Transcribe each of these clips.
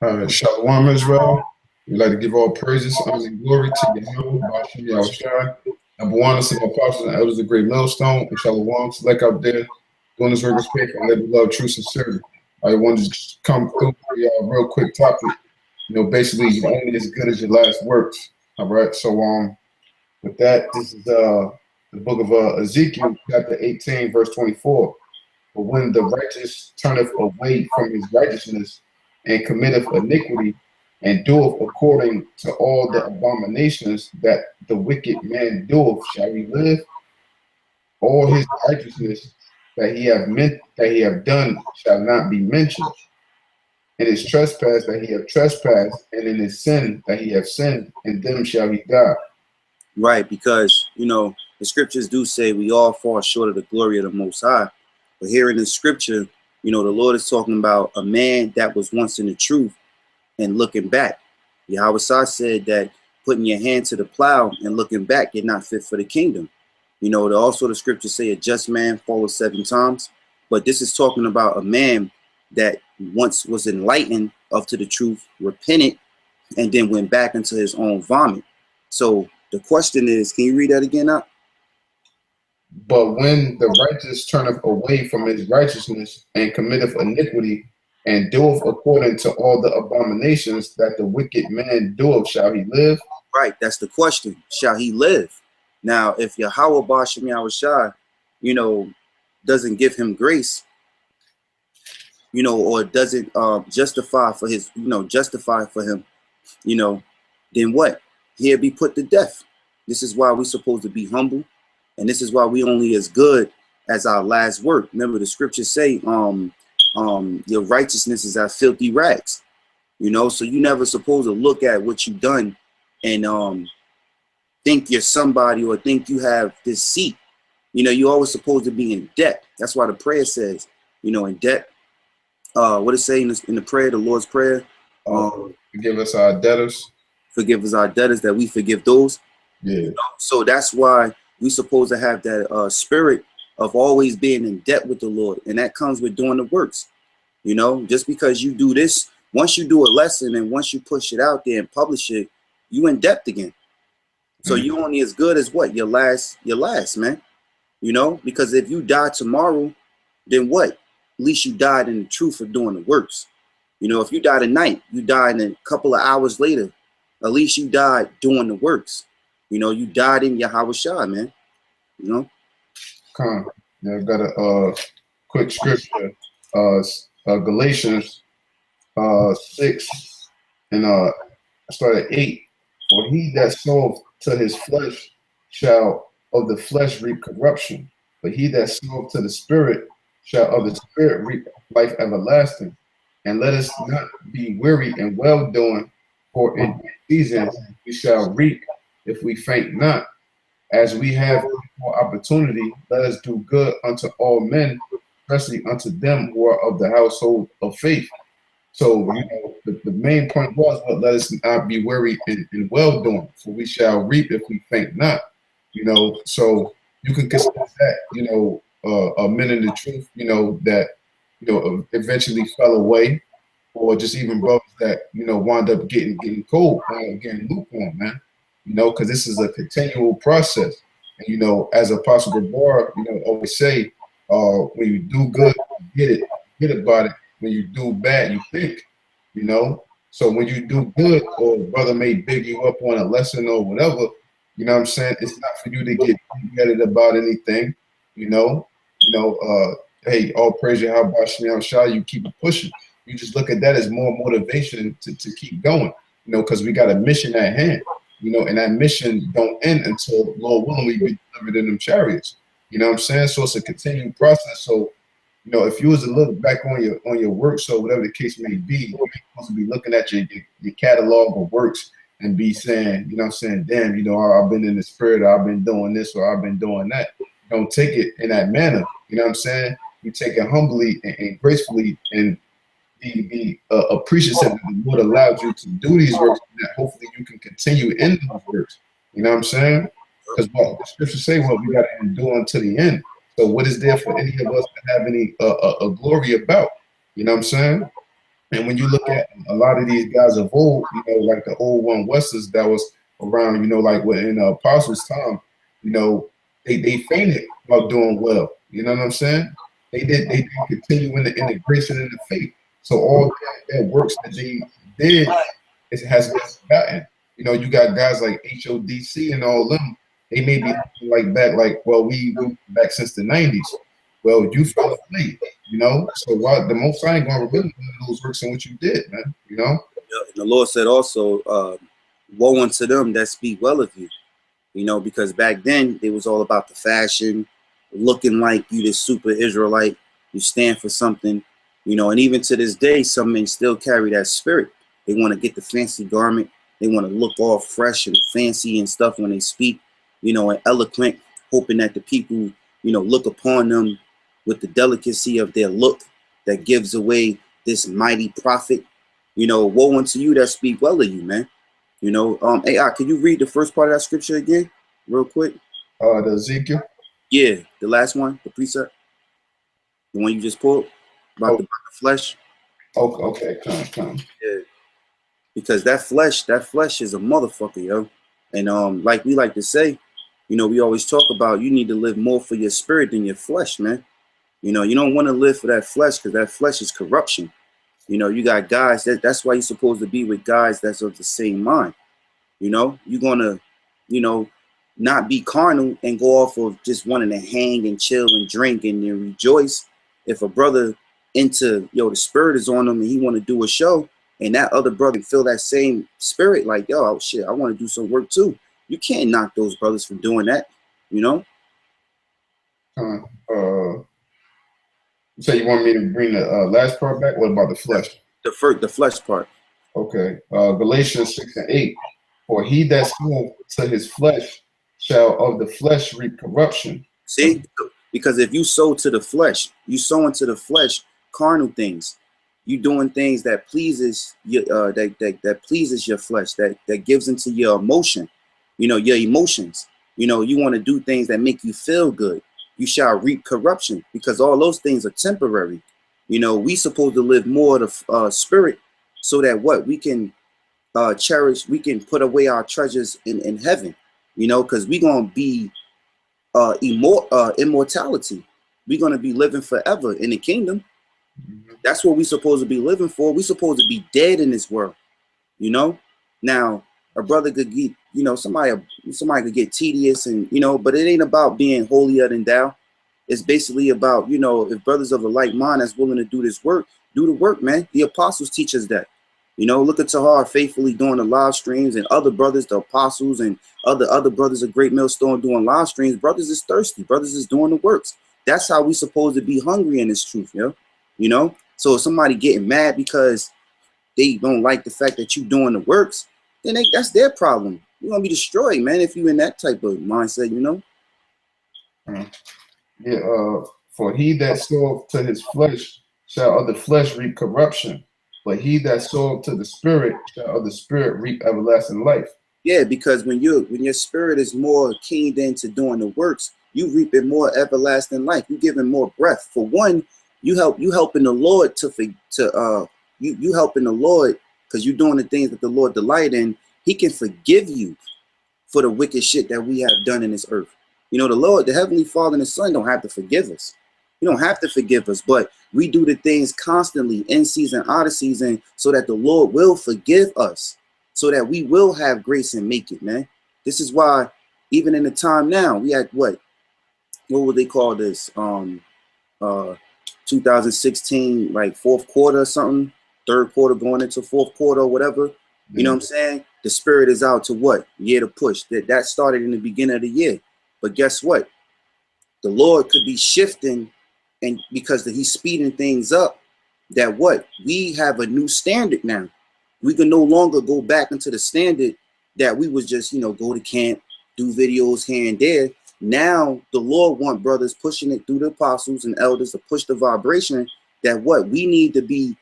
Shalawam, Israel. We'd like to give all praises, honor, and glory to YAHAWAH, YAHAWASHI. Number one, to my apostles and elders of Great Millstone, and Shalawam, select out there, doing this work of faith, and let love, true sincerity. I wanted to just come through for y'all real quick topic. Basically, you're only as good as your last works. All right, so with that, this is the book of Ezekiel, chapter 18, verse 24. But when the righteous turneth away from his righteousness and committeth iniquity, and doeth according to all the abominations that the wicked man doeth, shall he live? All his righteousness that he have done shall not be mentioned. In his trespass that he have trespassed, and in his sin that he have sinned, and them shall he die. Right, because the scriptures do say we all fall short of the glory of the Most High. But here in the scripture, the Lord is talking about a man that was once in the truth and looking back. YAHAWASHI said that putting your hand to the plow and looking back, you're not fit for the kingdom. Also the scriptures say a just man falleth 7 times. But this is talking about a man that once was enlightened up to the truth, repented, and then went back into his own vomit. So the question is, can you read that again out? But when the righteous turneth away from his righteousness and committeth iniquity, and doeth according to all the abominations that the wicked man doeth, shall he live? Right, that's the question. Shall he live? Now, if YAHAWASHI, doesn't give him grace, or doesn't justify for his, justify for him, then what? He'll be put to death. This is why we're supposed to be humble, and this is why we only as good as our last work. Remember, the scriptures say, your righteousness is as filthy rags. So you never supposed to look at what you've done and think you're somebody or think you have this seat. You're always supposed to be in debt. That's why the prayer says, in debt. What it say in the prayer, the Lord's Prayer? Forgive us our debtors. Forgive us our debtors that we forgive those. Yeah. So that's why we supposed to have that spirit of always being in debt with the Lord. And that comes with doing the works. Just because you do this, once you do a lesson and once you push it out there and publish it, you in debt again. So you only as good as what? Your last, man. Because if you die tomorrow, then what? At least you died in the truth of doing the works. If you die tonight, you died in a couple of hours later. At least you died doing the works. You died in YAHAWASHI, man. Come. Yeah, I've got a quick scripture. Galatians 6 and start at 8. For he that soweth to his flesh shall of the flesh reap corruption, but he that soweth to the Spirit shall of the Spirit reap life everlasting. And let us not be weary in well doing, for in season we shall reap if we faint not. As we have more opportunity, let us do good unto all men, especially unto them who are of the household of faith. So, the main point was, let us not be weary in well doing, for we shall reap if we faint not. So you can consider that, a men in the truth, that, eventually fell away, or just even brothers that, wound up getting cold, getting lukewarm, man. Because this is a continual process. And, as Apostle Gabar, always say, when you do good, you get about it. When you do bad, you think, So when you do good, or a brother may big you up on a lesson or whatever, what I'm saying? It's not for you to get headed about anything, hey, all praise YAHAWASHI, you keep it pushing. You just look at that as more motivation to keep going, because we got a mission at hand. And that mission don't end until, Lord willing, we be delivered in them chariots. So it's a continuing process. So, if you was to look back on your works, or whatever the case may be, you're supposed to be looking at your catalog of works and be saying, damn, I've been in the Spirit, or I've been doing this, or I've been doing that. Don't take it in that manner. You take it humbly and gracefully, and be appreciative that the Lord allowed you to do these works, and that hopefully you can continue in those works. Because what the scriptures say, we got to endure until the end. So what is there for any of us to have any glory about? And when you look at a lot of these guys of old, you know, like the old one Westers that was around, you know, like in the apostles' time, you know, they fainted while doing well. You know what I'm saying? They didn't continue in the grace and in the faith. So all that works that they did has been forgotten. You know, you got guys like HODC and all them. They may be like back, like, well, we back since the 90s. Well, you fell away, you know. So why the Most High ain't gonna remember those works and what you did, man. You know. Yeah, and the Lord said also, "Woe unto them that speak well of you." You know, because back then it was all about the fashion, looking like you this super Israelite, you stand for something, you know. And even to this day, some men still carry that spirit. They want to get the fancy garment. They want to look all fresh and fancy and stuff when they speak, you know, and eloquent, hoping that the people, you know, look upon them with the delicacy of their look that gives away this mighty prophet. You know, woe unto you that speak well of you, man. You know, AI, can you read the first part of that scripture again, real quick? The Ezekiel. Yeah, the last one, the precept, the one you just pulled about the flesh. Okay, come. Yeah, because that flesh is a motherfucker, yo. And like we like to say, you know, we always talk about you need to live more for your spirit than your flesh, man. You know, you don't want to live for that flesh because that flesh is corruption. You know, you got guys that's why you're supposed to be with guys that's of the same mind. You know, you're gonna, you know, not be carnal and go off of just wanting to hang and chill and drink and then rejoice. If a brother into, yo, the spirit is on him and he want to do a show, and that other brother feel that same spirit, like, yo, shit, I want to do some work too. You can't knock those brothers from doing that, you know. So you want me to bring the last part back? What about the flesh? The flesh part. Okay. Galatians 6:8. For he that soweth to his flesh shall of the flesh reap corruption. See, because if you sow to the flesh, you sow into the flesh carnal things. You doing things that pleases your that pleases your flesh, that gives into your emotion, you know, your emotions. You know, you want to do things that make you feel good. You shall reap corruption, because all those things are temporary. You know, we supposed to live more of the spirit, so that what we can cherish, we can put away our treasures in heaven. You know, because we're gonna be immortality. We're gonna be living forever in the kingdom. That's what we're supposed to be living for. We're supposed to be dead in this world, you know. Now, a brother could get, you know, somebody could get tedious, and you know, but it ain't about being holier than thou. It's basically about, you know, if brothers of a like mind that's willing to do this work, do the work, man. The apostles teach us that. You know, look at Tahar faithfully doing the live streams, and other brothers, the apostles, and other brothers of Great Millstone doing live streams. Brothers is thirsty. Brothers is doing the works. That's how we supposed to be hungry in this truth, yo. You know. So if somebody getting mad because they don't like the fact that you doing the works, then that's their problem. You're gonna be destroyed, man, if you in that type of mindset, you know. Yeah. For he that soweth to his flesh shall of the flesh reap corruption, but he that soweth to the spirit shall of the spirit reap everlasting life. Yeah, because when your spirit is more keen into doing the works, you reaping more everlasting life. You giving more breath. For one, you helping the Lord you helping the Lord, because you're doing the things that the Lord delight in. He can forgive you for the wicked shit that we have done in this earth. You know, the Lord, the Heavenly Father and the Son don't have to forgive us. You don't have to forgive us, but we do the things constantly, in season, out of season, so that the Lord will forgive us, so that we will have grace and make it, man. This is why, even in the time now, we had what would they call this? 2016, like fourth quarter or something, third quarter going into fourth quarter or whatever. You know what I'm saying? The spirit is out to what? Year to push. That started in the beginning of the year. But guess what? The Lord could be shifting, and because he's speeding things up, that what? We have a new standard now. We can no longer go back into the standard that we was just, you know, go to camp, do videos here and there. Now the Lord want brothers pushing it through the apostles and elders to push the vibration that what? We need to be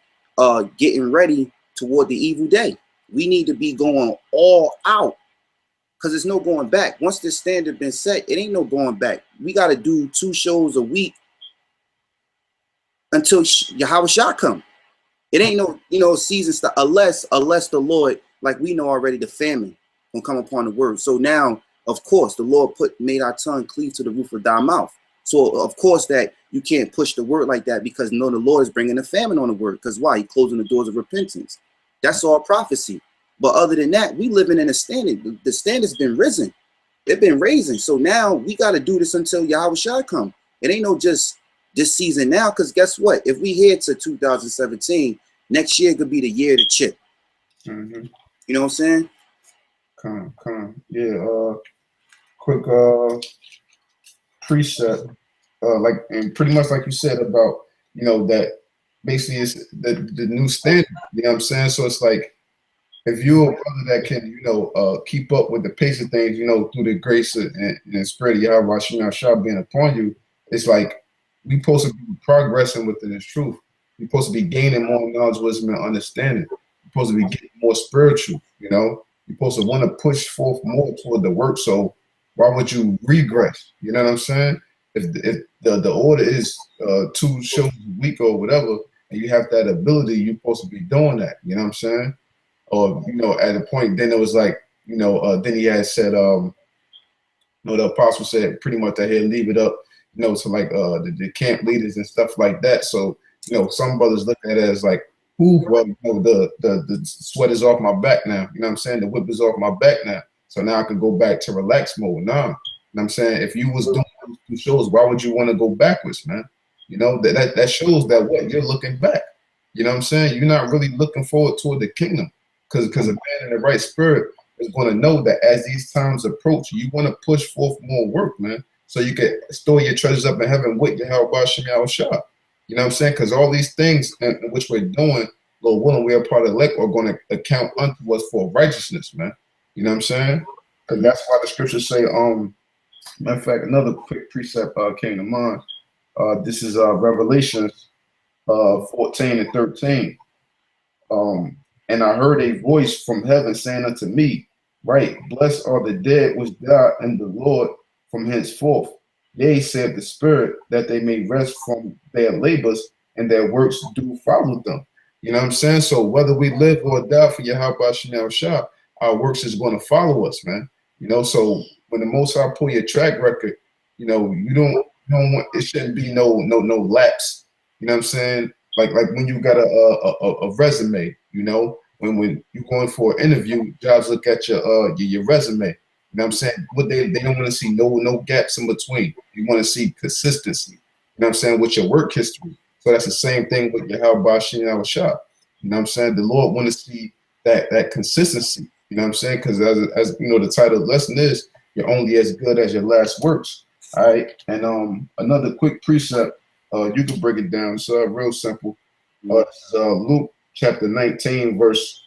getting ready toward the evil day. We need to be going all out, because there's no going back. Once this standard been set, it ain't no going back. We got to do 2 shows a week until YAHAWASHI come. It ain't no, you know, season stuff unless the Lord, like we know already, the famine will come upon the word. So now, of course, the Lord made our tongue cleave to the roof of thy mouth. So of course that you can't push the word like that, because no, the Lord is bringing a famine on the word. Because why? He closing the doors of repentance. That's all prophecy. But other than that, we living in a standard. The standard's been risen. It's been raising. So now we got to do this until YAHAWASHI come. It ain't no just this season now, because guess what? If we head to 2017, next year could be the year of the chip. Mm-hmm. You know what I'm saying? Come. Yeah. Quick precept. Like, and pretty much like you said about, you know, that basically is the new standard. You know what I'm saying? So it's like, if you're a brother that can, you know, keep up with the pace of things, you know, through the grace and spirit of YAHAWASHI being upon you, it's like we supposed to be progressing within this truth. We're supposed to be gaining more knowledge, wisdom, and understanding. We're supposed to be getting more spiritual, you know. You're supposed to want to push forth more toward the work. So why would you regress? You know what I'm saying? If the order is 2 shows a week or whatever, and you have that ability, you're supposed to be doing that. You know what I'm saying? Or, you know, at a point, then it was like, you know, then he had said, you know, the apostle said pretty much that he'll leave it up, you know, to like the camp leaders and stuff like that. So, you know, some brothers look at it as like, well, you know, the sweat is off my back now. You know what I'm saying? The whip is off my back now. So now I can go back to relax mode. Nah. You know what I'm saying? If you was doing those 2 shows, why would you want to go backwards, man? You know, that shows that what you're looking back. You know what I'm saying? You're not really looking forward toward the kingdom. Because a man in the right spirit is going to know that as these times approach, you want to push forth more work, man, so you can store your treasures up in heaven with YAHAWASHI. You know what I'm saying? Because all these things in which we're doing, Lord willing, we are part of the elect, are going to account unto us for righteousness, man. You know what I'm saying? Because that's why the scriptures say, matter of fact, another quick precept came to mind. This is Revelations 14 and 13. And I heard a voice from heaven saying unto me, right, blessed are the dead which die in the Lord from henceforth. Yea, said the Spirit, that they may rest from their labors, and their works do follow them. You know what I'm saying? So whether we live or die for YAHAWASHI, our works is going to follow us, man. You know, so when the Most High pull your track record, you know, you don't want, it shouldn't be no lapse. You know what I'm saying? Like when you got a resume, you know, when you're going for an interview, jobs look at your resume. You know what I'm saying? What they don't want to see no gaps in between. You want to see consistency. You know what I'm saying, with your work history. So that's the same thing with YAHAWASHI. You know what I'm saying? The Lord want to see that consistency. You know what I'm saying? Because as you know, the title of the lesson is, you're only as good as your last works. All right. And another quick precept. You can break it down. It's real simple. It's Luke chapter 19, verse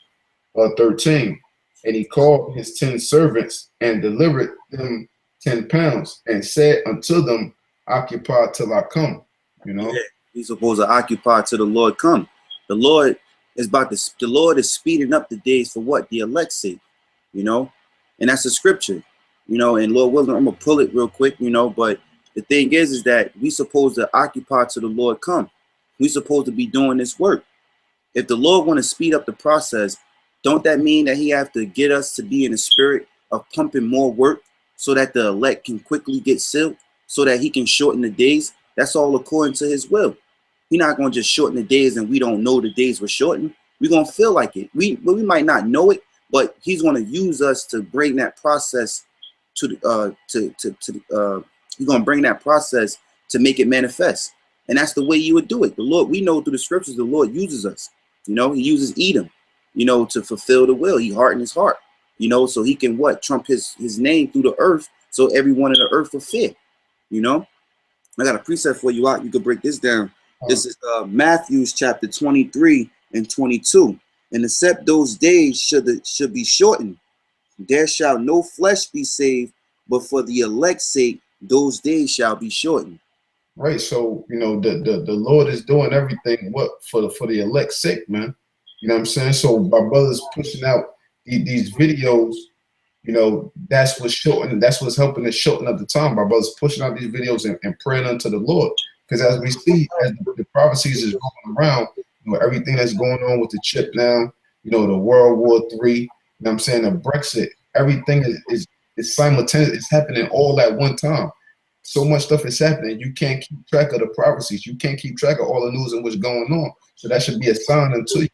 13. And he called his 10 servants and delivered them 10 pounds and said unto them, occupy till I come. You know, he's supposed to occupy till the Lord come. The Lord is the Lord is speeding up the days for what? The elect's sake, you know, and that's the scripture, you know, and Lord willing, I'm gonna pull it real quick, you know, but the thing is that we supposed to occupy till the Lord come. We supposed to be doing this work. If the Lord want to speed up the process, don't that mean that he have to get us to be in the spirit of pumping more work so that the elect can quickly get sealed, so that he can shorten the days? That's all according to his will. He's not going to just shorten the days and we don't know the days were shortened. We're going to feel like it. We might not know it, but he's going to use us to bring that process to he's going to bring that process to make it manifest. And that's the way you would do it. The Lord, we know through the scriptures, the Lord uses us. You know, he uses Edom, you know, to fulfill the will. He hardened his heart, you know, so he can trump his name through the earth, so everyone in the earth will fear. You know, I got a precept for you out. You can break this down. This is Matthew chapter 23 and 22. And except those days should be shortened, there shall no flesh be saved, but for the elect's sake, those days shall be shortened. Right. So, you know, the Lord is doing everything for the elect's sake, man. You know what I'm saying? So my brothers pushing out these videos, you know, that's what's helping us shorten up the time. My brothers pushing out these videos and praying unto the Lord. Because as we see, as the prophecies is going around, You know, everything that's going on with the chip now, you know, the World War III, you know what I'm saying, the Brexit, everything is simultaneous. It's happening all at one time. So much stuff is happening. You can't keep track of the prophecies. You can't keep track of all the news and what's going on. So that should be a sign unto you.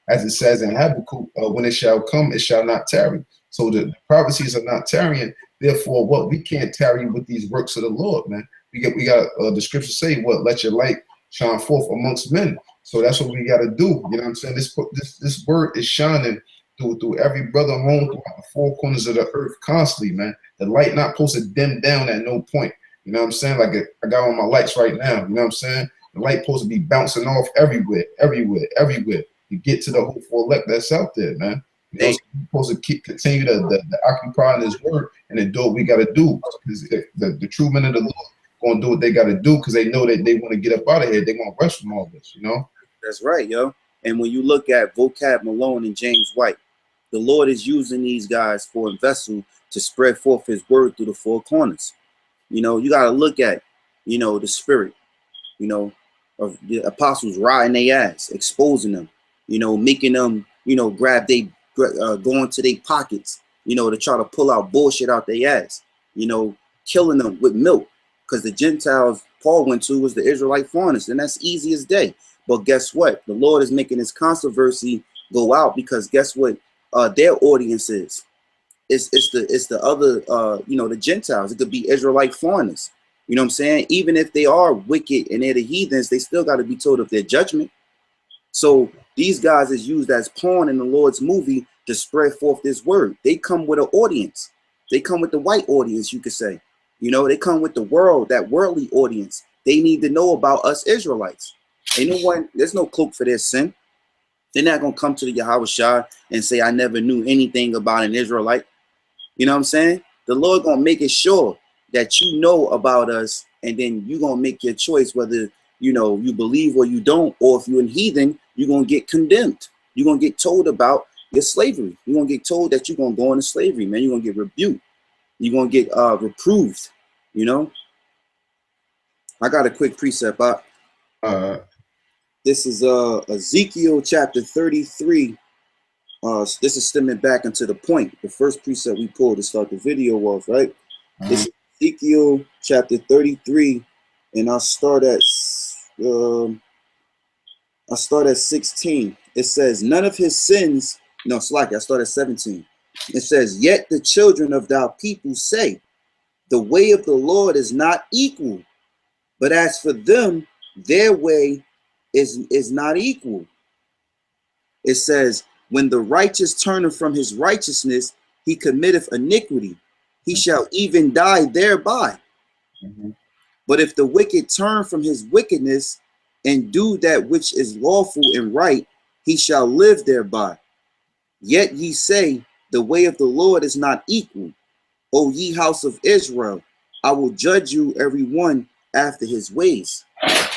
As it says in Habakkuk, when it shall come, it shall not tarry. So the prophecies are not tarrying. Therefore, what we can't tarry with these works of the Lord, man. We got the scriptures say, what? Let your light shine forth amongst men. So that's what we got to do. You know what I'm saying? This word is shining through every brother home, throughout the four corners of the earth constantly, man. The light not supposed to dim down at no point. You know what I'm saying? Like I got on my lights right now. You know what I'm saying? The light supposed to be bouncing off everywhere. You get to the hopeful elect that's out there, man. You know, so we're supposed to continue to occupy in His word and to do what we got to do. Because the true men of the Lord going to do what they got to do because they know that they want to get up out of here. They want to rest from all this, you know? That's right, yo. And when you look at Vocab Malone and James White, the Lord is using these guys for a vessel to spread forth His word through the four corners. You know, you got to look at, you know, the spirit, you know, of the apostles riding their ass, exposing them, you know, making them, you know, go into their pockets, you know, to try to pull out bullshit out their ass, you know, killing them with milk. Because the Gentiles Paul went to was the Israelite foreigners, and that's easy as day. But guess what? The Lord is making this controversy go out because guess what? Their audience is. It's the other, you know, the Gentiles. It could be Israelite foreigners. You know what I'm saying? Even if they are wicked and they're the heathens, they still got to be told of their judgment. So these guys is used as pawn in the Lord's movie to spread forth this word. They come with an audience. They come with the white audience, you could say. You know, they come with the world, that worldly audience. They need to know about us Israelites. Ain't no one, there's no cloak for their sin. They're not going to come to the YAHAWASHI and say, I never knew anything about an Israelite. You know what I'm saying? The Lord going to make it sure that you know about us, and then you're going to make your choice whether, you know, you believe or you don't, or if you're a heathen, you're going to get condemned. You're going to get told about your slavery. You're going to get told that you're going to go into slavery, man. You're going to get rebuked. You're going to get reproved, you know? I got a quick precept. This is Ezekiel chapter 33. This is stemming back into the point. The first precept we pulled to start the video off, right? This is Ezekiel chapter 33, and I'll start at 16. It says, none of his sins, no, slack, I start at 17. It says, yet the children of thy people say, the way of the Lord is not equal, but as for them, their way is not equal. It says, when the righteous turneth from his righteousness, he committeth iniquity. He shall even die thereby. But if the wicked turn from his wickedness and do that which is lawful and right, he shall live thereby. Yet ye say, the way of the Lord is not equal. O ye house of Israel, I will judge you every one after his ways.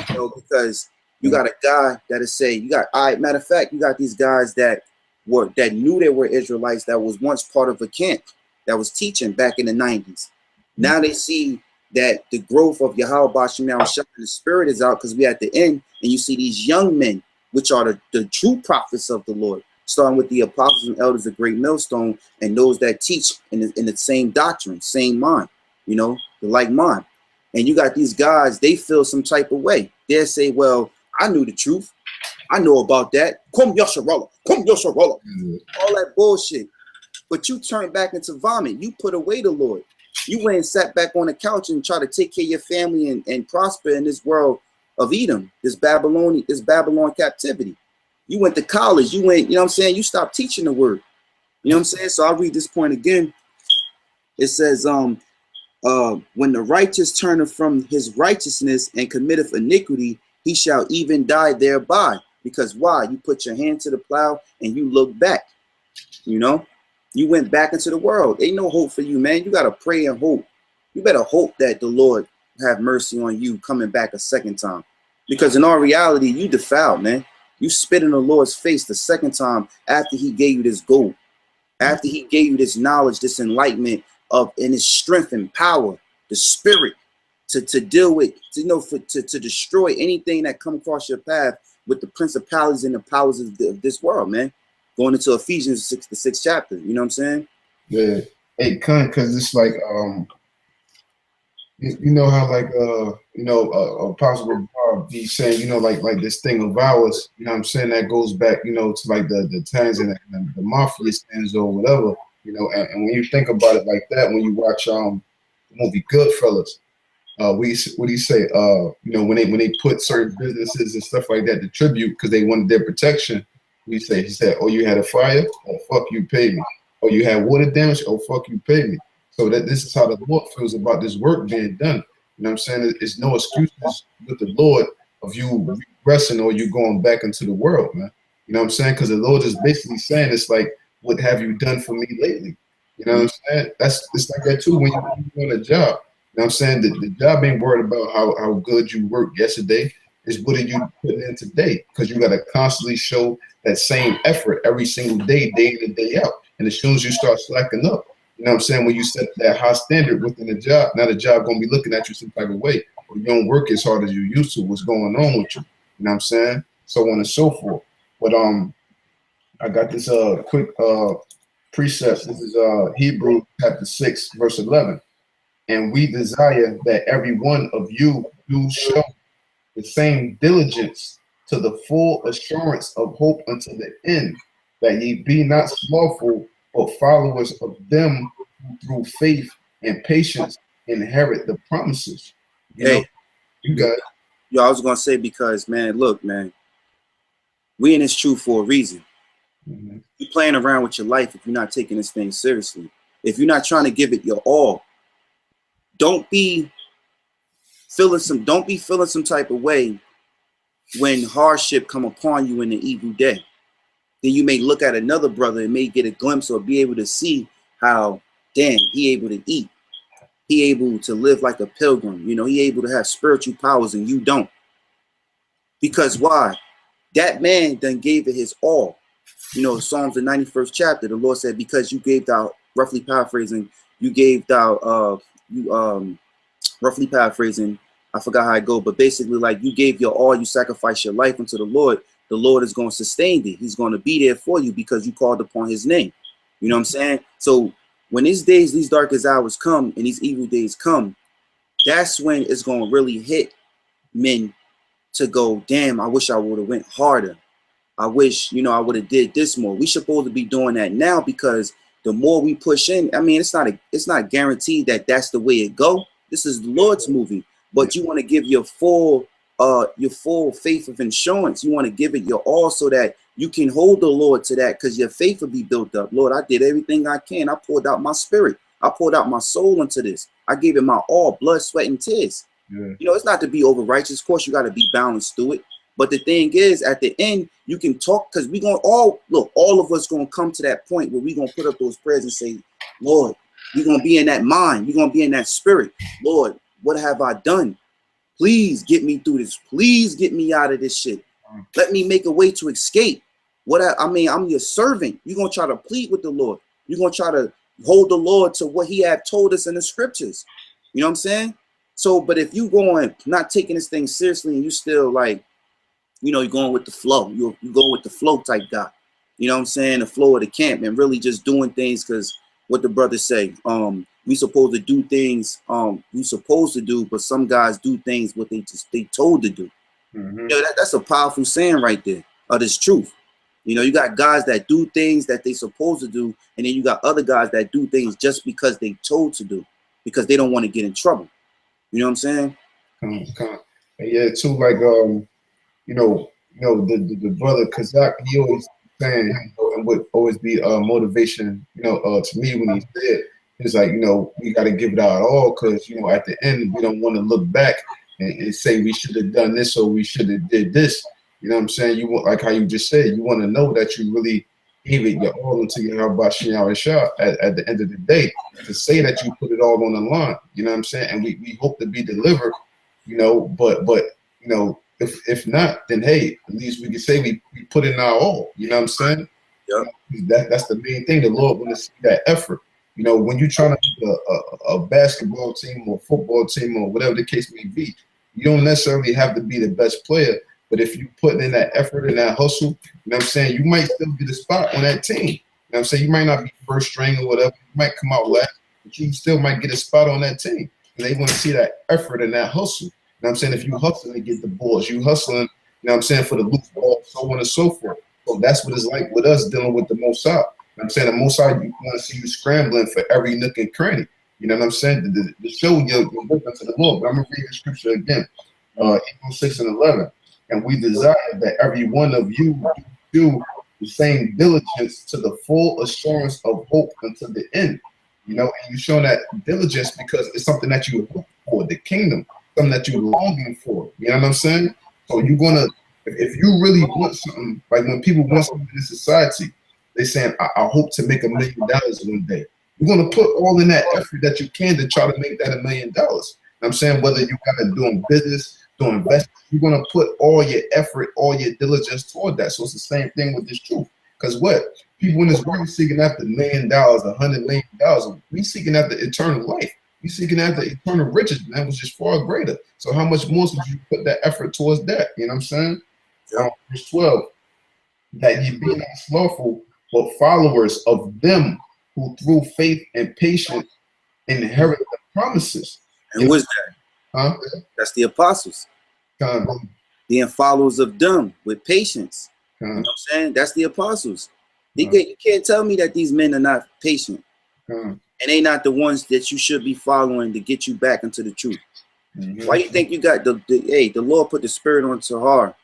You know, because you got a guy that is saying, you got, matter of fact, you got these guys that knew they were Israelites, that was once part of a camp that was teaching back in the 90s. Now they see that the growth of YAHAWASHI now shining, the spirit is out because we at the end, and you see these young men, which are the true prophets of the Lord, starting with the apostles and elders of Great Millstone, and those that teach in the same doctrine, same mind, you know, the like mind. And you got these guys, they feel some type of way. They'll say, well, I knew the truth. I know about that. Come Yasharala, come Yasharala. All that bullshit. But you turn back into vomit. You put away the Lord. You went and sat back on the couch and try to take care of your family and prosper in this world of Edom, this Babylon captivity. You went to college. You went, you know what I'm saying? You stopped teaching the word. You know what I'm saying? So I'll read this point again. It says, when the righteous turneth from his righteousness and committeth iniquity, he shall even die thereby. Because why? You put your hand to the plow and you look back. You know, you went back into the world. Ain't no hope for you, man. You got to pray and hope. You better hope that the Lord have mercy on you coming back a second time. Because in all reality, you defiled, man. You spit in the Lord's face the second time after he gave you this gold, after he gave you this knowledge, this enlightenment of and his strength and power, the spirit to deal with, to destroy anything that come across your path with the principalities and the powers of this world, man. Going into Ephesians the 6th chapter, you know what I'm saying? Yeah. Hey, because it's like you know how like Apostle Bob be saying, you know, like this thing of ours, you know what I'm saying, that goes back, you know, to like the Tans and the Mafia stands or whatever, you know, and when you think about it like that, when you watch the movie Goodfellas, what do you say? You know, when they put certain businesses and stuff like that to tribute because they wanted their protection, he said, oh, you had a fire? Oh, fuck, you paid me. Oh, you had water damage? Oh, fuck, you paid me. So that this is how the Lord feels about this work being done. You know what I'm saying? It's no excuses with the Lord of you regressing or you going back into the world, man. You know what I'm saying? Because the Lord is basically saying, it's like, what have you done for me lately? You know what I'm saying? It's like that too when you're on a job. You know what I'm saying? The job ain't worried about how good you worked yesterday. It's what are you putting in today? Because you got to constantly show that same effort every single day, day in and day out. And as soon as you start slacking up, you know what I'm saying, when you set that high standard within the job, now the job going to be looking at you some type of way. Or you don't work as hard as you used to. What's going on with you? You know what I'm saying? So on and so forth. But I got this quick precept. This is Hebrews chapter 6, verse 11. And we desire that every one of you do show the same diligence to the full assurance of hope unto the end, that ye be not slothful, but followers of them who through faith and patience inherit the promises. You know, you got it. Yo, I was gonna say, because man, look, man, we in this truth for a reason. You're playing around with your life if you're not taking this thing seriously. If you're not trying to give it your all, don't be feeling some type of way when hardship come upon you in the evil day. Then you may look at another brother and may get a glimpse or be able to see how, damn, he able to eat. He able to live like a pilgrim. You know, he able to have spiritual powers and you don't. Because why? That man done gave it his all. You know, Psalms the 91st chapter, the Lord said, because you gave thou, roughly paraphrasing, you gave thou, roughly paraphrasing, I forgot how I go, but basically like you gave your all, you sacrificed your life unto the Lord is going to sustain thee. He's going to be there for you because you called upon his name. You know what I'm saying? So when these days, these darkest hours come and these evil days come, that's when it's going to really hit men to go, damn, I wish I would have went harder. I wish, you know, I would have did this more. We supposed to be doing that now, because the more we push in, I mean, it's not guaranteed that that's the way it go. This is the Lord's movie, but you want to give your full faith of insurance. You want to give it your all so that you can hold the Lord to that, because your faith will be built up. Lord, I did everything I can. I poured out my spirit. I poured out my soul into this. I gave it my all, blood, sweat, and tears. You know, it's not to be over righteous. Of course, you got to be balanced through it. But the thing is, at the end, you can talk, because we gonna all of us gonna come to that point where we gonna put up those prayers and say, Lord, we're gonna be in that mind, we're gonna be in that spirit. Lord, what have I done? Please get me through this. Please get me out of this shit. Let me make a way to escape. I'm your servant. You're gonna try to plead with the Lord. You're gonna try to hold the Lord to what he have told us in the scriptures. You know what I'm saying? So, but if you going not taking this thing seriously and you still like, you know, you're going with the flow. You go with the flow type guy. You know what I'm saying? The flow of the camp, and really just doing things because what the brothers say. We supposed to do things we supposed to do, but some guys do things what they told to do. You know, that's a powerful saying right there. This truth. You know, you got guys that do things that they supposed to do, and then you got other guys that do things just because they told to do, because they don't want to get in trouble. You know what I'm saying? Yeah, too, like you know, the brother Kazak, he always saying, you know, and would always be motivation, you know, to me when he said, he's like, you know, we got to give it our all, because, you know, at the end, we don't want to look back and say we should have done this or we should have did this. You know what I'm saying? You want, like how you just said, you want to know that you really gave it your all into YAHAWASHI at the end of the day, to say that you put it all on the line. You know what I'm saying? And we hope to be delivered, you know, but you know, if not, then hey, at least we can say we put in our all. You know what I'm saying? Yeah. That's the main thing. The Lord want to see that effort. You know, when you're trying to make a basketball team or football team or whatever the case may be, you don't necessarily have to be the best player, But if you put in that effort and that hustle, you know what I'm saying, you might still get a spot on that team. You know what I'm saying? You might not be first string or whatever. You might come out last, but you still might get a spot on that team. And they want to see that effort and that hustle. You know what I'm saying? If you hustling to get the balls, you hustling, you know what I'm saying, for the loose ball, so on and so forth. So that's what it's like with us dealing with the Most High. You know what I'm saying? The Most High, you want to see you scrambling for every nook and cranny. You know what I'm saying? To show your work unto the Lord. But I'm going to read the scripture again. Hebrews 6 and 11. And we desire that every one of you do the same diligence to the full assurance of hope until the end. You know, and you show that diligence because it's something that you hope for, the kingdom, something that you're longing for. You know what I'm saying? So you're going to, if you really want something, like when people want something in society, they're saying, I hope to make $1 million one day. You're going to put all in that effort that you can to try to make that $1 million. You know what I'm saying? Whether you got to do business, doing investment, you're going to put all your effort, all your diligence toward that. So it's the same thing with this truth. Because what? People in this world seeking after $1 million, $100 million. We seeking after eternal life. We seeking after eternal riches, man, which is far greater. So how much more should you put that effort towards that? You know what I'm saying? Verse 12, that ye be not slothful, but followers of them who through faith and patience inherit the promises. And what's that? Huh? That's the apostles. Being followers of them with patience. You know what I'm saying? That's the apostles. You can't tell me that these men are not patient. And they not the ones that you should be following to get you back into the truth. Why you think you got the Lord put the spirit on Tahar,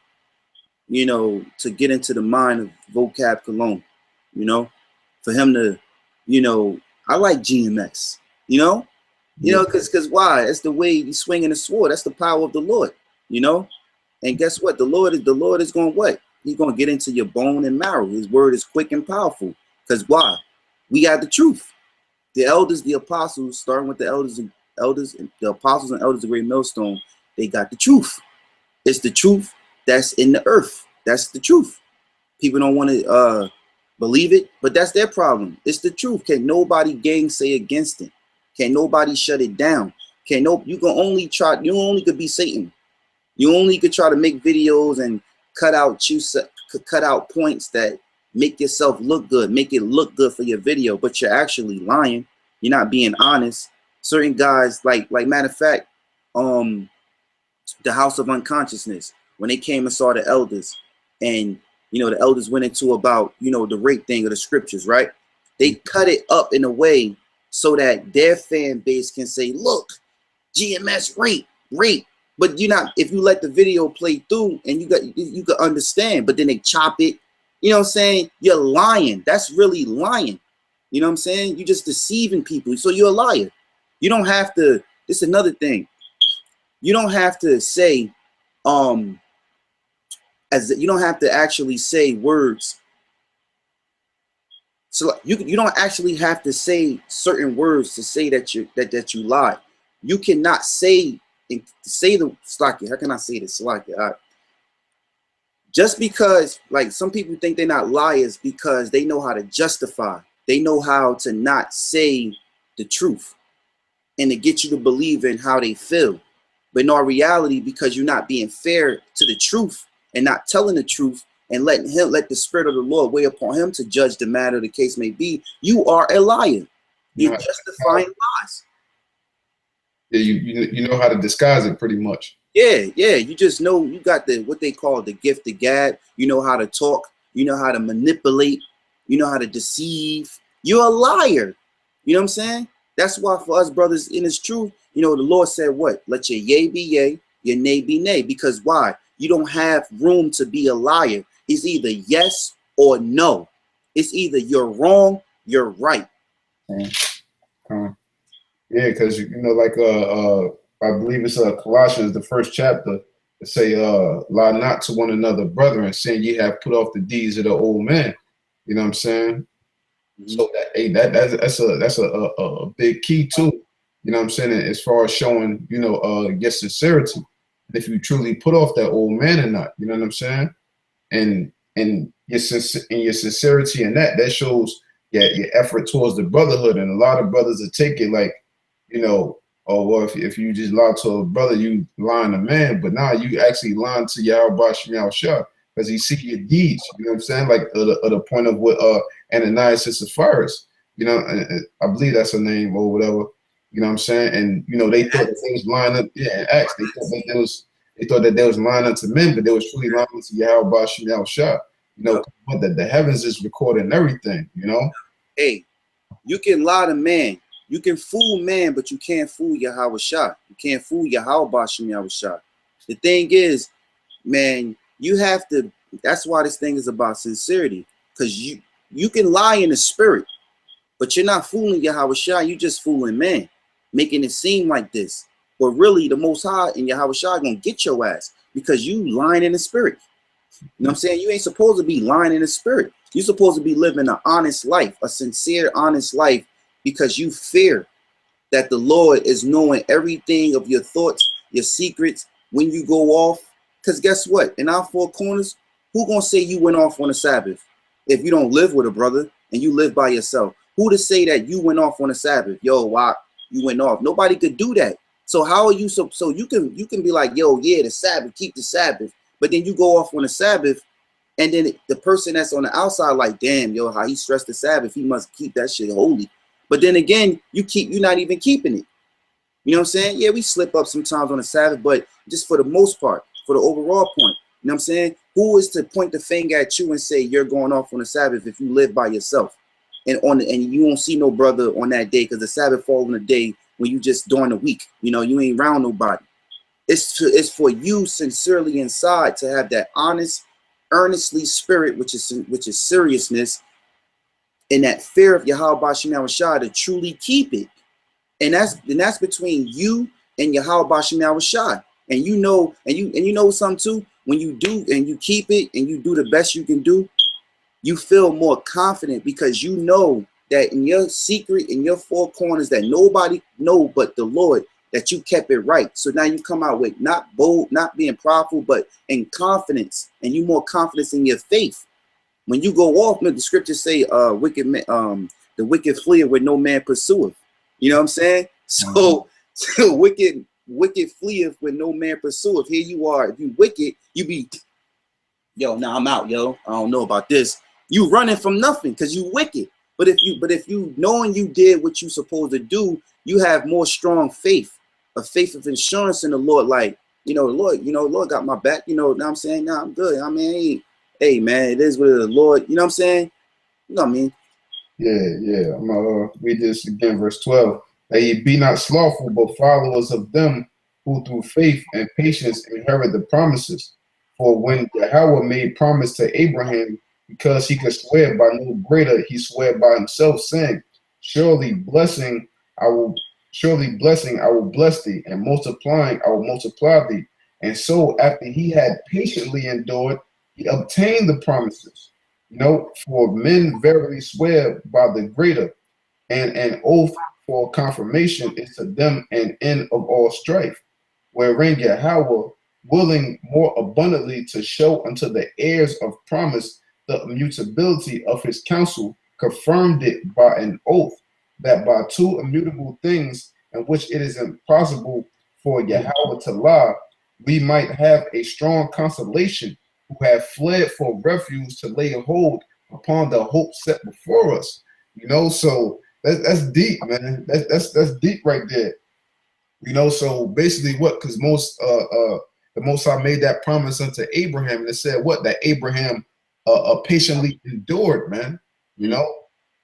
you know, to get into the mind of Vocab Cologne, you know, for him to, you know, I like GMS, you know, because why? That's the way he's swinging the sword. That's the power of the Lord, you know. And guess what? The Lord is going to what? He's going to get into your bone and marrow. His word is quick and powerful. Because why? We got the truth. The elders, the apostles, starting with the the apostles and elders of Great Millstone, they got the truth. It's the truth that's in the earth. That's the truth. People don't want to believe it, but that's their problem. It's the truth. Can nobody gainsay against it? Can nobody shut it down? You can only try. You only could be Satan. You only could try to make videos and cut out points that make yourself look good, make it look good for your video, but you're actually lying. You're not being honest. Certain guys, like matter of fact, the House of Unconsciousness, when they came and saw the elders, and you know the elders went into about, you know, the rape thing of the scriptures, right? They cut it up in a way so that their fan base can say, look, GMS rape. But you're not, if you let the video play through and you could understand, but then they chop it, you know what I'm saying? You're lying. That's really lying. You know what I'm saying? You're just deceiving people. So you're a liar. You don't have to, this is another thing. You don't have to say, you don't have to actually say words. So you don't actually have to say certain words to say that you lie. You cannot say the Slaki. How can I say this? Slaki. Just because, like, some people think they're not liars because they know how to justify. They know how to not say the truth and to get you to believe in how they feel. But in all reality, because you're not being fair to the truth and not telling the truth and let the spirit of the Lord weigh upon him to judge the matter, the case may be, you are a liar. You're justifying lies. Yeah, you know how to disguise it pretty much. Yeah. You just know you got what they call the gift of gab. You know how to talk. You know how to manipulate. You know how to deceive. You're a liar. You know what I'm saying? That's why for us brothers in this truth, you know, the Lord said what? Let your yea be yea, your nay be nay. Because why? You don't have room to be a liar. It's either yes or no. It's either you're wrong, you're right. Yeah, because you know, like I believe it's Colossians, the first chapter, it say lie not to one another, brethren, saying ye have put off the deeds of the old man. You know what I'm saying? So that's a big key too. You know what I'm saying? As far as showing, you know, your sincerity. And if you truly put off that old man or not, you know what I'm saying? And your sincerity in that shows your effort towards the brotherhood. And a lot of brothers will take it like, you know, oh, well, if you just lie to a brother, you lying to man. But now you actually lying to YAHAWASHI because he see your deeds. You know what I'm saying? Like at the point of what Ananias and Sapphira, you know, and I believe that's her name or whatever. You know what I'm saying? And you know, they thought that they was lying up. Yeah, in Acts, they thought that they was lying unto men, but they was truly lying to YAHAWASHI. You know, the heavens is recording everything. You know. Hey, you can lie to man. You can fool man, but you can't fool YAHAWASHI. You can't fool YAHAWASHI. The thing is, man, you have to. That's why this thing is about sincerity, because you can lie in the spirit, but you're not fooling YAHAWASHI. You just fooling man, making it seem like this. But really, the Most High and YAHAWASHI gonna get your ass because you lying in the spirit. You know what I'm saying? You ain't supposed to be lying in the spirit. You're supposed to be living an honest life, a sincere, honest life, because you fear that the Lord is knowing everything of your thoughts, your secrets, when you go off. Because guess what? In our four corners, who gonna say you went off on a Sabbath if you don't live with a brother and you live by yourself? Who to say that you went off on a Sabbath? Yo, why you went off? Nobody could do that. So how are you so you can be like, yo, yeah, the Sabbath, keep the Sabbath, but then you go off on a Sabbath. And then the person that's on the outside, like, damn, yo, how he stressed the Sabbath, he must keep that shit holy. But then again, you're not even keeping it. You know what I'm saying? Yeah, we slip up sometimes on the Sabbath, but just for the most part, for the overall point, you know what I'm saying? Who is to point the finger at you and say you're going off on the Sabbath if you live by yourself, and you won't see no brother on that day because the Sabbath falls on a day when you just during the week, you know, you ain't around nobody. It's for you sincerely inside to have that honest, earnestly spirit, which is seriousness, and that fear of YAHAWASHI to truly keep it. And that's between you and YAHAWASHI. And you know something too, when you do and you keep it and you do the best you can do, you feel more confident because you know that in your secret, in your four corners that nobody know but the Lord, that you kept it right. So now you come out with not bold, not being prideful, but in confidence, and you more confidence in your faith. When you go off, the scriptures say, the wicked fleeth where no man pursueth. You know what I'm saying? So wicked fleeth where no man pursueth. Here you are. If you wicked, you be, yo, now I'm out, yo. I don't know about this. You running from nothing because you wicked. But if you knowing you did what you supposed to do, you have more strong faith. A faith of insurance in the Lord, like, the Lord got my back, now I'm saying, nah, I'm good. I mean, hey man, it is with the Lord, you know what I'm saying? You know what I mean? Yeah. I'm gonna read this again, verse 12. That ye be not slothful, but followers of them who through faith and patience inherit the promises. For when Yahweh made promise to Abraham, because he could swear by no greater, he swore by himself, saying, Surely blessing I will bless thee, and multiplying I will multiply thee. And so after he had patiently endured, he obtained the promises. For men verily swear by the greater, and an oath for confirmation is to them an end of all strife, wherein Yahweh, willing more abundantly to show unto the heirs of promise the immutability of his counsel, confirmed it by an oath, that by two immutable things in which it is impossible for Yahweh to lie, we might have a strong consolation, who have fled for refuge to lay hold upon the hope set before us. So that's deep, man. That's deep right there. So basically what? Because the Most High made that promise unto Abraham, and it said what? That Abraham patiently endured, man.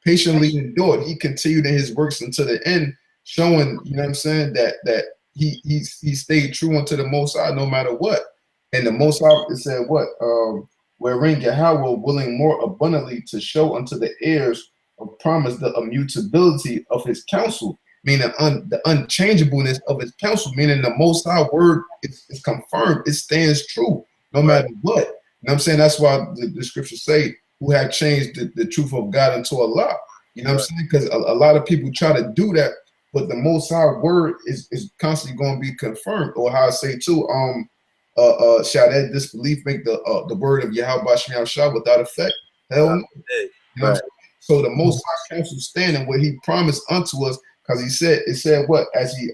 Patiently endured. He continued in his works until the end, showing, what I'm saying, that he stayed true unto the Most High no matter what. And the Most High, it said what? Wherein Yahweh, willing more abundantly to show unto the heirs of promise the immutability of his counsel, meaning the unchangeableness of his counsel, meaning the Most High word is confirmed. It stands true no matter what. You know what I'm saying? That's why the scriptures say, who have changed the truth of God into a lie. You know what I'm saying? Because a lot of people try to do that, but the Most High word is constantly going to be confirmed. Or how I say too, shall that disbelief make the word of YAHAWASHI without effect? Hell no. You know So the Most High counsel standing where he promised unto us, because it said what? As he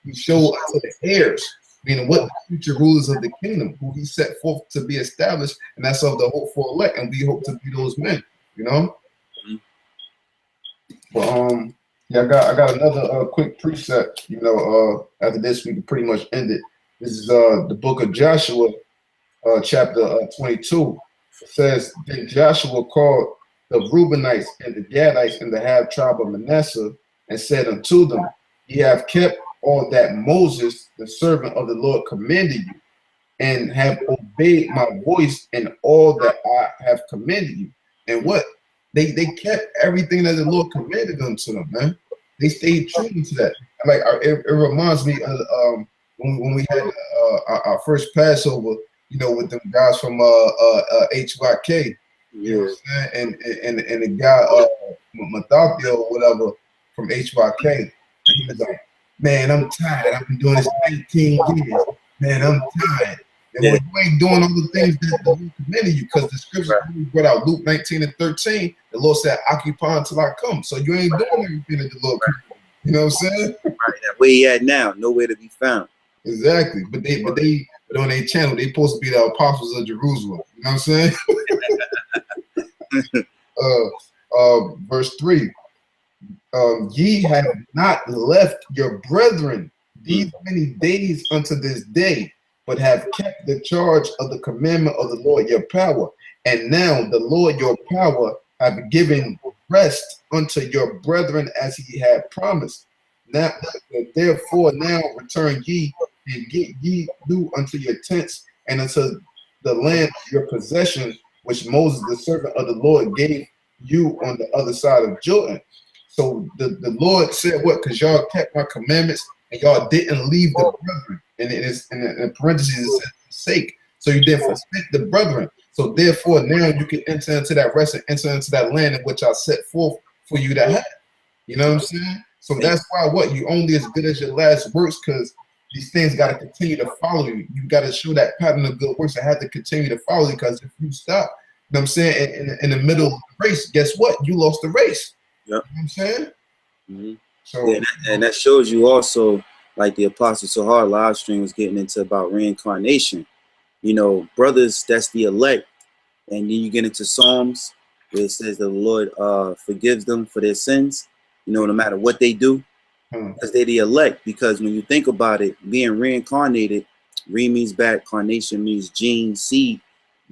he showed unto the heirs, meaning what the future rulers of the kingdom, who he set forth to be established, and that's of the hope for elect, and we hope to be those men, you know. But yeah, I got another quick precept. You know, after this we can pretty much end it. This is the book of Joshua, chapter 22. It says, then Joshua called the Reubenites and the Gadites and the half tribe of Manasseh, and said unto them, ye have kept all that Moses, the servant of the Lord, commanded you, and have obeyed my voice in all that I have commanded you. And what? They kept everything that the Lord commanded them to them, man. They stayed true to that. Like it reminds me of when we had our first Passover, you know, with them guys from HYK, you know what I'm saying? And the guy Mathathio or whatever from HYK, and he was like, man, I'm tired. I've been doing this 19 years. Man, I'm tired. And when you ain't doing all the things that the Lord commanded you, because the scripture brought out Luke 19 and 13, the Lord said, occupy until I come. So you ain't doing everything that the Lord commanded you. You know what I'm saying? Right, that way he at now, nowhere to be found. Exactly. But on their channel, they supposed to be the apostles of Jerusalem. You know what I'm saying? Verse 3. Ye have not left your brethren these many days unto this day, but have kept the charge of the commandment of the Lord your power. And now the Lord your power have given rest unto your brethren as he had promised. Now, therefore, now return ye and get ye new unto your tents and unto the land of your possession, which Moses, the servant of the Lord, gave you on the other side of Jordan. So the Lord said what? Because y'all kept my commandments and y'all didn't leave the brethren. And it is in parentheses, it says forsake. So you didn't forsake the brethren. So therefore, now you can enter into that rest and enter into that land in which I set forth for you to have. You know what I'm saying? So that's why what? You only as good as your last works, because these things got to continue to follow you. You got to show that pattern of good works and have to continue to follow you, because if you stop, you know what I'm saying, in the middle of the race, guess what? You lost the race. Yep. You know what I'm saying? So yeah, and that shows you also, like the Apostle Sahar live stream was getting into about reincarnation. You know, brothers, that's the elect. And then you get into Psalms where it says that the Lord forgives them for their sins, you know, no matter what they do, because they're the elect. Because when you think about it, being reincarnated, re means back, carnation means gene, seed,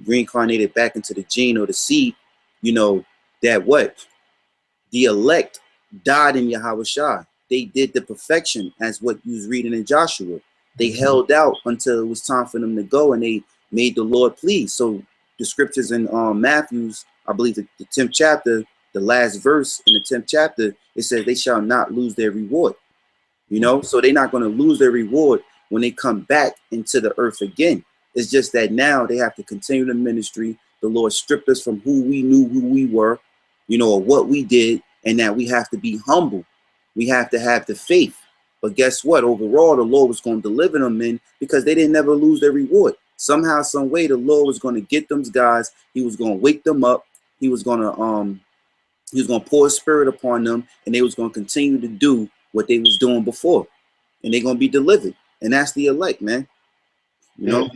reincarnated back into the gene or the seed, you know, that what? The elect died in YAHAWASHI. They did the perfection, as what you was reading in Joshua. They held out until it was time for them to go, and they made the Lord pleased. So the scriptures in Matthew's, I believe the 10th chapter, the last verse in the 10th chapter, it says they shall not lose their reward. You know, so they're not going to lose their reward when they come back into the earth again. It's just that now they have to continue the ministry. The Lord stripped us from who we knew who we were, you know, or what we did, and now we have to be humble. We have to have the faith. But guess what? Overall, the Lord was going to deliver them in, because they didn't never lose their reward. Somehow, some way, the Lord was going to get them guys. He was going to wake them up. He was going to pour his spirit upon them, and they was going to continue to do what they was doing before, and they're going to be delivered. And that's the elect, man. You know?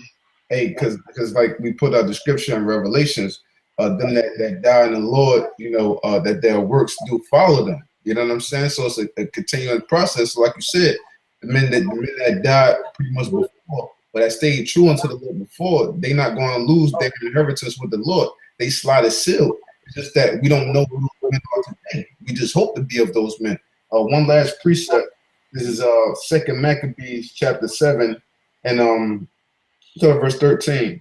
Hey, because like we put our description in Revelations, them that die in the Lord, you know, that their works do follow them. You know what I'm saying? So it's a continuing process. Like you said, the men that died pretty much before, but that stayed true unto the Lord before, they not going to lose their inheritance with the Lord. They slide a seal. It's just that we don't know who those men are today. We just hope to be of those men. One last precept. This is 2 Maccabees chapter 7 and verse 13.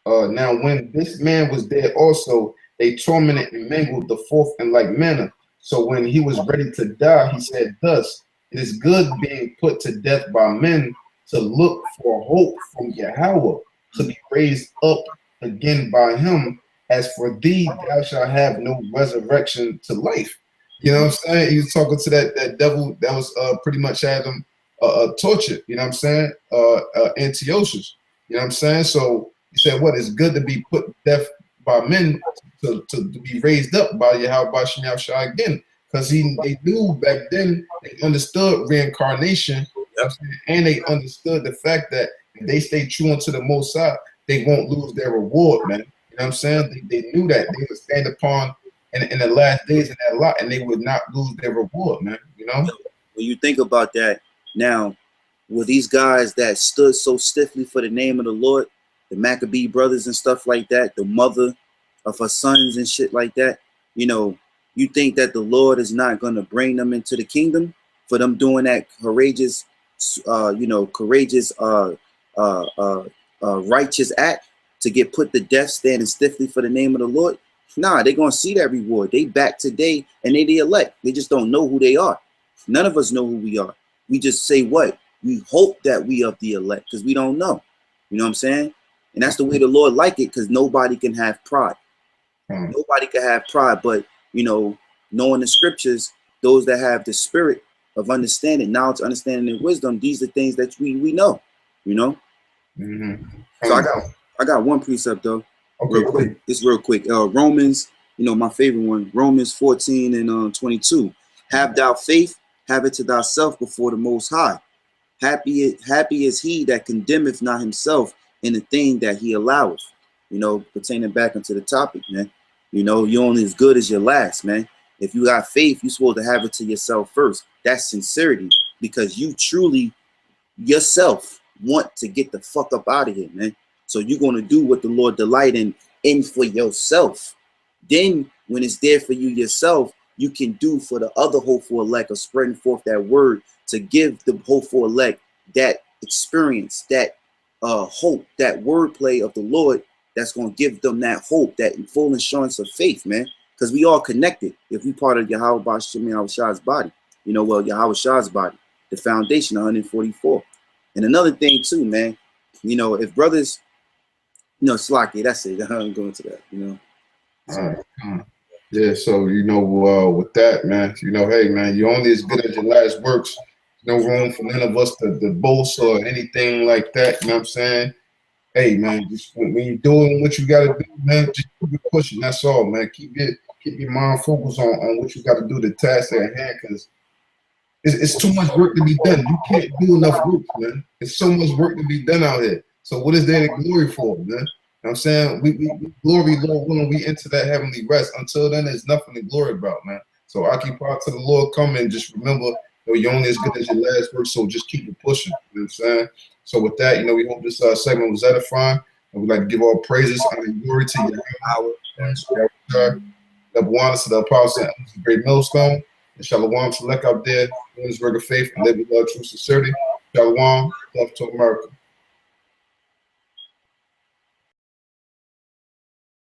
Now when this man was dead also, they tormented and mangled the fourth in like manner. So when he was ready to die, he said thus, it is good being put to death by men, to look for hope from Yahawah, to be raised up again by him. As for thee, thou shalt have no resurrection to life. You know what I'm saying? He was talking to that devil that was pretty much had him tortured. You know what I'm saying? Antiochus. You know what I'm saying? So he said, what is good to be put to death by men, to be raised up by YAHAWASHI again. Because they knew back then, they understood reincarnation. what I'm saying? And they understood the fact that if they stay true unto the Most High, they won't lose their reward, man. You know what I'm saying? They knew that they would stand upon in the last days in that lot, and they would not lose their reward, man. You know? When you think about that, now, were these guys that stood so stiffly for the name of the Lord, the Maccabee brothers and stuff like that, the mother of her sons and shit like that, you know, you think that the Lord is not going to bring them into the kingdom for them doing that courageous, you know, courageous, righteous act to get put to death standing stiffly for the name of the Lord? Nah, they're going to see that reward. They back today and they the elect. They just don't know who they are. None of us know who we are. We just say what? We hope that we are the elect because we don't know. You know what I'm saying? And that's the way the Lord like it, because nobody can have pride. Nobody can have pride, but, you know, knowing the scriptures, those that have the spirit of understanding, knowledge, understanding, and wisdom, these are things that we know, you know? So I got one precept, though. Okay, real quick. It's real quick. Romans, you know, my favorite one, Romans 14 and 22. Have thou faith, have it to thyself before the Most High. Happy is he that condemneth not himself in the thing that he alloweth. You know, pertaining back into the topic, man. You know, you're only as good as your last, man. If you got faith, you're supposed to have it to yourself first. That's sincerity, because you truly yourself want to get the fuck up out of here, man. So you're going to do what the Lord delight in for yourself. Then when it's there for you yourself, you can do for the other hopeful elect of spreading forth that word to give the hopeful elect that experience, that hope, that wordplay of the Lord that's going to give them that hope, that full assurance of faith, man. Because we all connected. If we part of YAHAWASHI's body, you know, well, YAHAWASHI's body, the foundation, 144. And another thing too, man, you know, if brothers, you know, Slocky, that's it. I'm going to that, you know. So, yeah, so, you know, with that, man, you know, hey, man, you're only as good as your last works. No room for none of us to boast or anything like that, you know what I'm saying? Hey, man, just when you're doing what you got to do, man, just keep it pushing. That's all, man. Keep your mind focused on what you got to do, the task at hand, because it's too much work to be done. You can't do enough work, man. There's so much work to be done out here. So what is there to glory for, man? You know what I'm saying? We glory, Lord, when we enter that heavenly rest. Until then, there's nothing to glory about, man. So I keep out to the Lord come and just remember, you know, you're only as good as your last work, so just keep it pushing. You know what I'm saying? So with that, you know, we hope this segment was edifying. And we'd like to give all praises, honor, and glory to Yahawah, double honor to the apostle and great millstone, and Shalawam select out there, doing his work of faith and live with love, true sincerity. Shalawam, love to America.